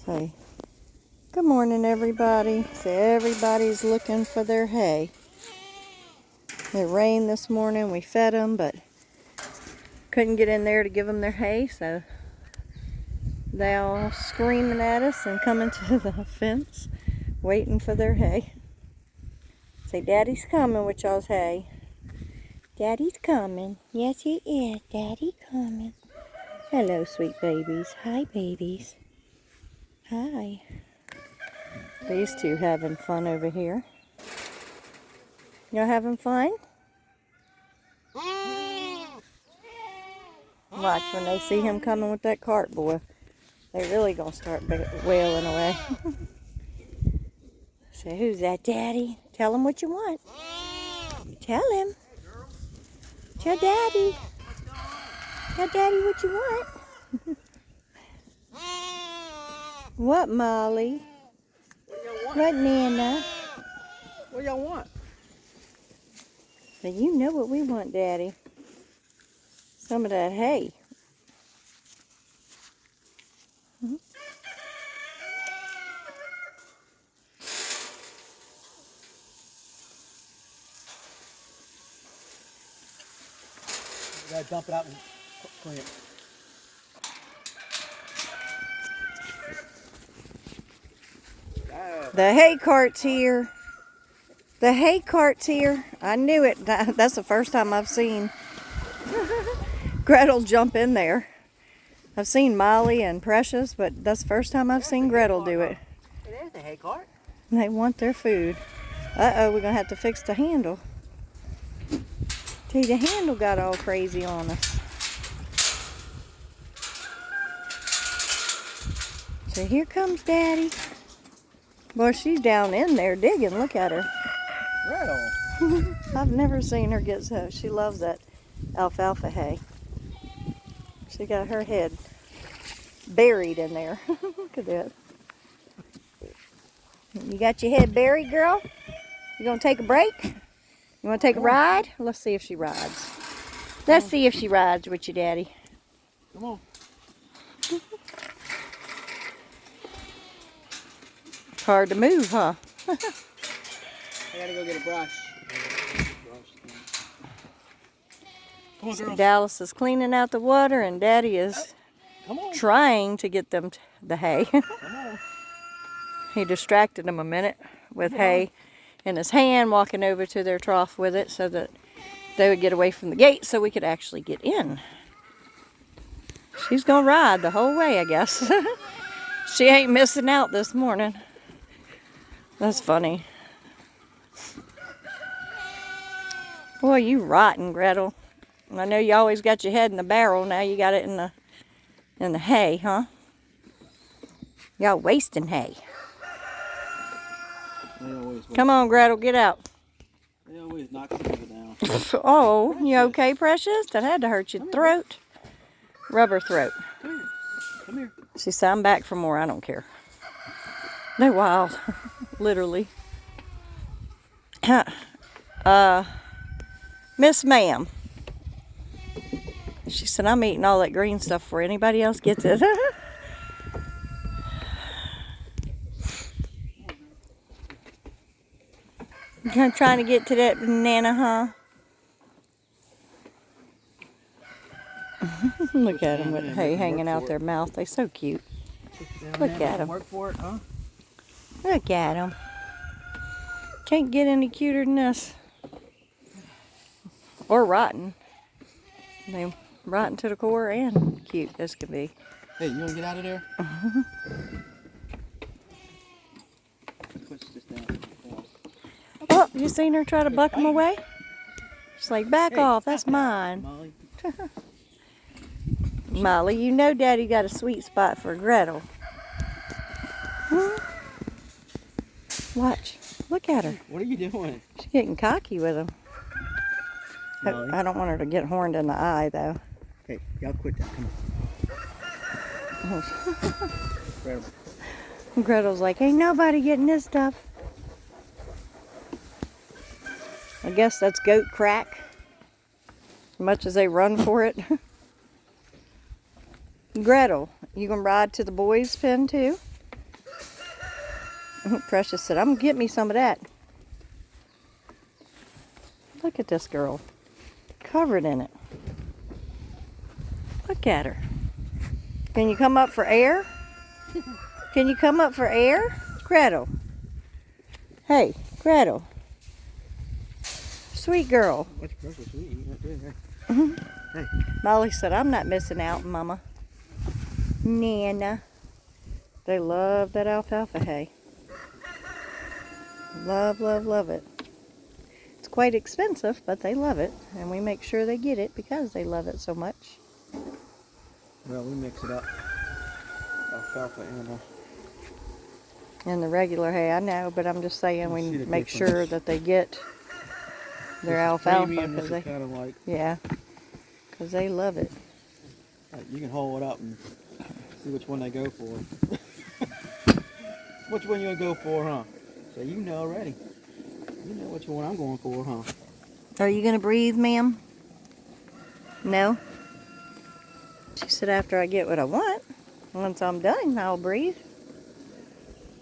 Say, good morning, everybody. Say, everybody's looking for their hay. It rained this morning. We fed them, but couldn't get in there to give them their hay, so they all screaming at us and coming to the fence, waiting for their hay. Say, Daddy's coming with y'all's hay. Daddy's coming. Yes, he is. Daddy coming. Hello, sweet babies. Hi, babies. Hi. These two having fun over here. Y'all having fun? Watch, when they see him coming with that cart, boy, they really gonna start wailing away. So, who's that, Daddy? Tell him what you want. Tell him. Tell Daddy. Tell Daddy what you want. What, Molly? What, Nana? What y'all want? Now, you know what we want, Daddy. Some of that hay. You gotta dump it out and clean it. The hay cart's here. The hay cart's here. I knew it. That's the first time I've seen Gretel jump in there. I've seen Molly and Precious, but that's the first time I've seen Gretel do it. Hey, there's the hay cart. They want their food. Uh-oh, we're going to have to fix the handle. See, the handle got all crazy on us. So here comes Daddy. Boy, she's down in there digging. Look at her. Gretel. I've never seen her get so. She loves that alfalfa hay. She got her head buried in there. Look at that. You got your head buried, girl? You gonna take a break? You wanna take a ride? Let's see if she rides. Let's see if she rides with you, Daddy. Come on. It's hard to move, huh? I gotta go get a brush. Come on, So girls. Dallas is cleaning out the water, and Daddy is Come on. trying to get them the hay. Come on. He distracted them a minute with hay in his hand, walking over to their trough with it so that they would get away from the gate so we could actually get in. She's gonna ride the whole way, I guess. She ain't missing out this morning. That's funny. Boy, you rotten, Gretel. I know you always got your head in the barrel. Now you got it in the hay, huh? Y'all wasting hay. Come on, Gretel, get out. They always knock people down. Oh, you okay, Precious? That had to hurt your throat. Rubber throat. Come here. Come here. She said, I'm back for more. I don't care. They're wild. Literally. Miss Ma'am. She said, I'm eating all that green stuff before anybody else gets it. You're trying to get to that banana, huh? Look at them with hay hanging out their mouth. They're so cute. Look at them. Work for it, huh? Look at them. Can't get any cuter than this. Or rotten. They rotten to the core and cute as can be. Hey, you want to get out of there? Push this down. Oh, you seen her try to buck them away? She's like, back off, that's mine. Molly. Molly, you know Daddy got a sweet spot for Gretel. Huh? Watch. Look at her. What are you doing? She's getting cocky with him. Molly. I don't want her to get horned in the eye, though. Hey, y'all quit that. Come on. Gretel. Gretel's like, ain't nobody getting this stuff. I guess that's goat crack. As much as they run for it. Gretel, you gonna ride to the boys' pen too? Precious said, I'm gonna get me some of that. Look at this girl. Covered in it. Look at her. Can you come up for air? Can you come up for air? Gretel. Hey, Gretel. Sweet girl. What's Precious eating right there? Hey. Molly said, I'm not missing out, Mama. Nana. They love that alfalfa hay. Love, love, love it. It's quite expensive, but they love it. And we make sure they get it because they love it so much. Well, we mix it up. Alfalfa and And the regular hay, I know, but I'm just saying we see the make difference. sure that they get their alfalfa. This Cause is they, kind of like, yeah, because they love it. you can hold it up and see which one they go for. Which one you gonna go for, huh? So you know already. You know which one I'm going for, huh? Are you going to breathe, ma'am? No? She said after I get what I want, once I'm done, I'll breathe.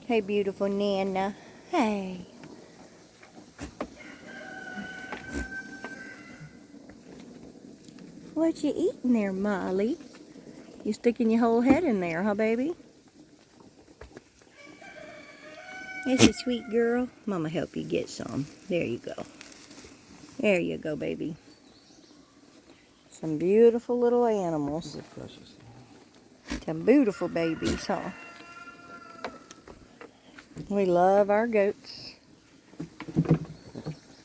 Hey, beautiful Nana. Hey. What you eating there, Molly? You sticking your whole head in there, huh, baby? That's a sweet girl. Mama help you get some. There you go. There you go, baby. Some beautiful little animals. These are precious. Some beautiful babies, huh? We love our goats.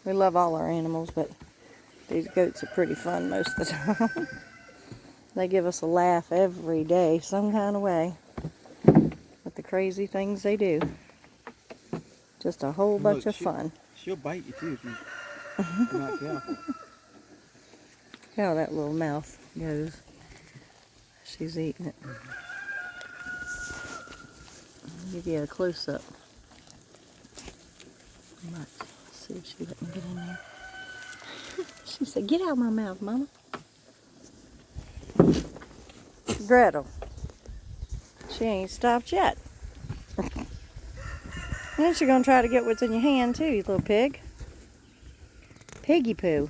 We love all our animals, but these goats are pretty fun most of the time. They give us a laugh every day, some kind of way. With the crazy things they do. Just a whole bunch of fun. She'll bite you too if you're not careful. Look how that little mouth goes. She's eating it. I'll give you a close-up. Let's see if she let me get in there. She said, get out of my mouth, Mama. Gretel. She ain't stopped yet. And she's going to try to get what's in your hand, too, you little pig. Piggy poo.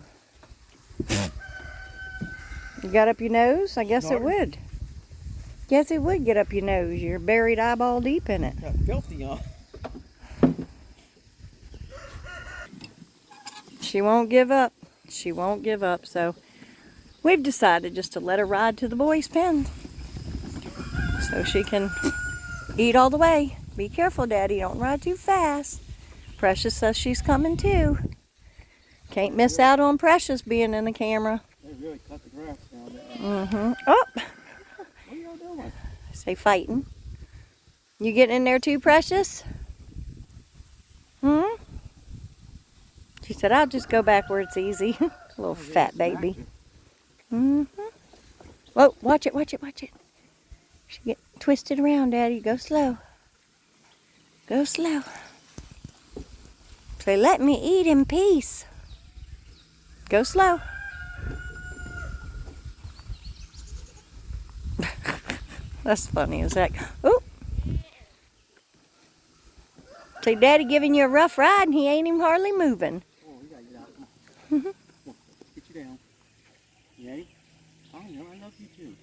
You got up your nose? I guess it would. Guess it would get up your nose. You're buried eyeball deep in it. Got filthy on. She won't give up. She won't give up. So we've decided just to let her ride to the boys' pen. So she can eat all the way. Be careful, Daddy. Don't ride too fast. Precious says she's coming too. Can't miss out on Precious being in the camera. They really cut the grass down there. Mm-hmm. Oh! What are y'all doing? Say fighting. You getting in there too, Precious? Hmm? She said, I'll just go back where it's easy. Little fat baby. Mm-hmm. Whoa, watch it, watch it, watch it. She get twisted around, Daddy. Go slow. Go slow. Say, let me eat in peace. Go slow. That's funny as heck. Ooh. Say, Daddy giving you a rough ride and he ain't even hardly moving. Oh, you gotta get out. Come on. Come on. Get you down. You ready? I know, I love you too.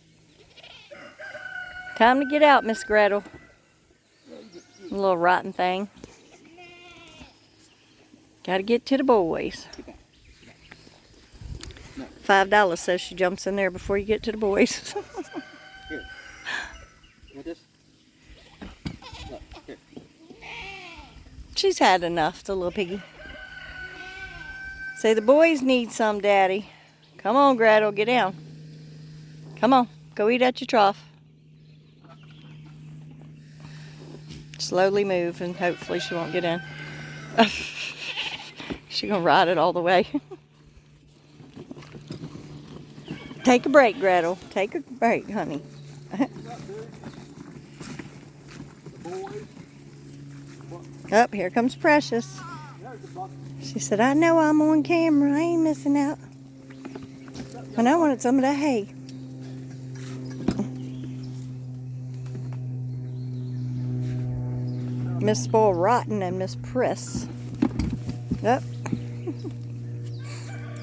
Time to get out, Miss Gretel. Little rotten thing. Gotta get to the boys. $5 says she jumps in there before you get to the boys. Here. Want this? Look, here. She's had enough, the little piggy. Say, the boys need some, Daddy. Come on, Gretel, get down. Come on, go eat at your trough. Slowly move and hopefully she won't get in. She's gonna ride it all the way. Take a break, Gretel. Take a break, honey. Up, here comes Precious. She said, I know I'm on camera. I ain't missing out. And I wanted some of that hay. Miss Spoil Rotten and Miss Priss. Yep.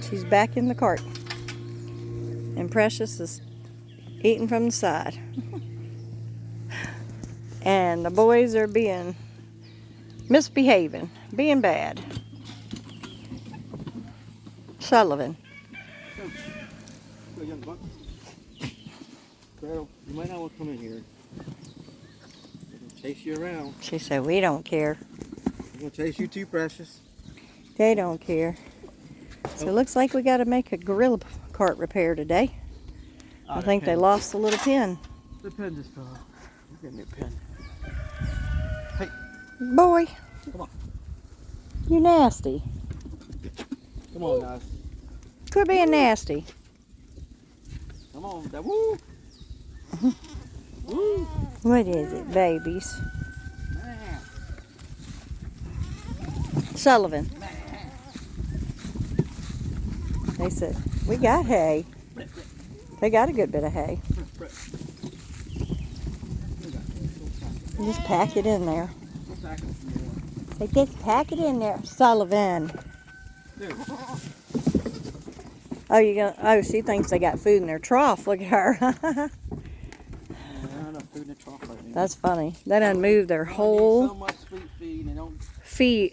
She's back in the cart. And Precious is eating from the side. And the boys are misbehaving, being bad. Sullivan. Go, young buck. Girl, you might not want to come in here. They're going to chase you around. She said, we don't care. They're going to chase you too, Precious. They don't care. So it looks like we got to make a gorilla cart repair today. I think they lost the little pin. The pin just fell off. Get a new pin. Hey. Boy. Come on. You nasty. Come on, guys. Quit being nasty. Come on. Woo. Woo. What is it, babies? Man. Sullivan. They said, we got hay. They got a good bit of hay. Just pack it in there. Say, just pack it in there, Sullivan. Oh, oh, she thinks they got food in their trough. Look at her. That's funny. They done moved their whole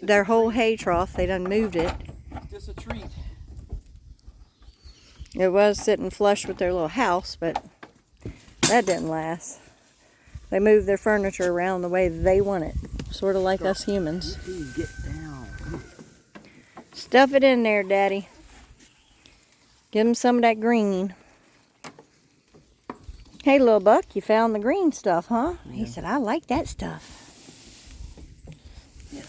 their whole hay trough. They done moved it. Just a treat. It was sitting flush with their little house, but that didn't last. They moved their furniture around the way they want it, sort of like us humans. Get down. Stuff it in there, Daddy. Give them some of that green. Hey, little buck, you found the green stuff, huh? Yeah. He said, I like that stuff. Yeah.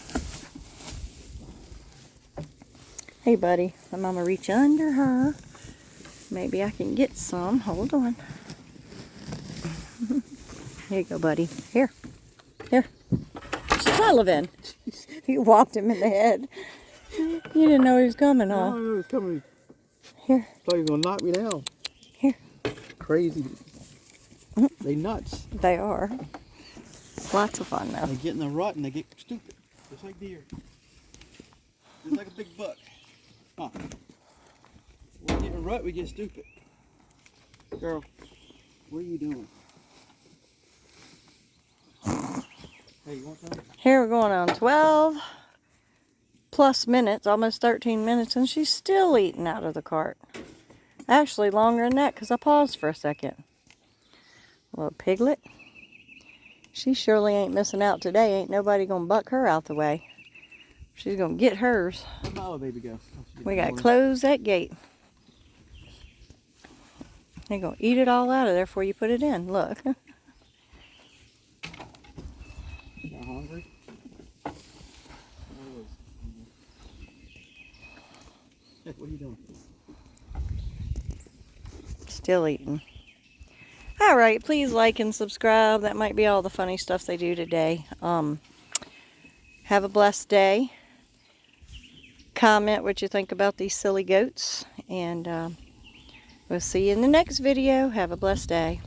Hey, buddy, I'm going to reach under her. Maybe I can get some. Hold on. Here you go, buddy. Here. Here. Sullivan. You whopped him in the head. You didn't know he was coming, huh? No, he was coming. Here. I thought he was going to knock me down. Here. Crazy. They nuts. They are. Lots of fun, though. They get in the rut and they get stupid. Just like deer. Just like a big buck. Huh. When we get in a rut, we get stupid. Girl, what are you doing? Hey, you want some? Here we're going on 12 plus minutes, almost 13 minutes, and she's still eating out of the cart. Actually, longer than that because I paused for a second. Little piglet. She surely ain't missing out today. Ain't nobody gonna buck her out the way. She's gonna get hers. Where'd my other baby go? We gotta close that gate. They're gonna eat it all out of there before you put it in. Look. You not hungry? Hey, what are you doing? Still eating. Alright, please like and subscribe. That might be all the funny stuff they do today. Have a blessed day. Comment what you think about these silly goats. And we'll see you in the next video. Have a blessed day.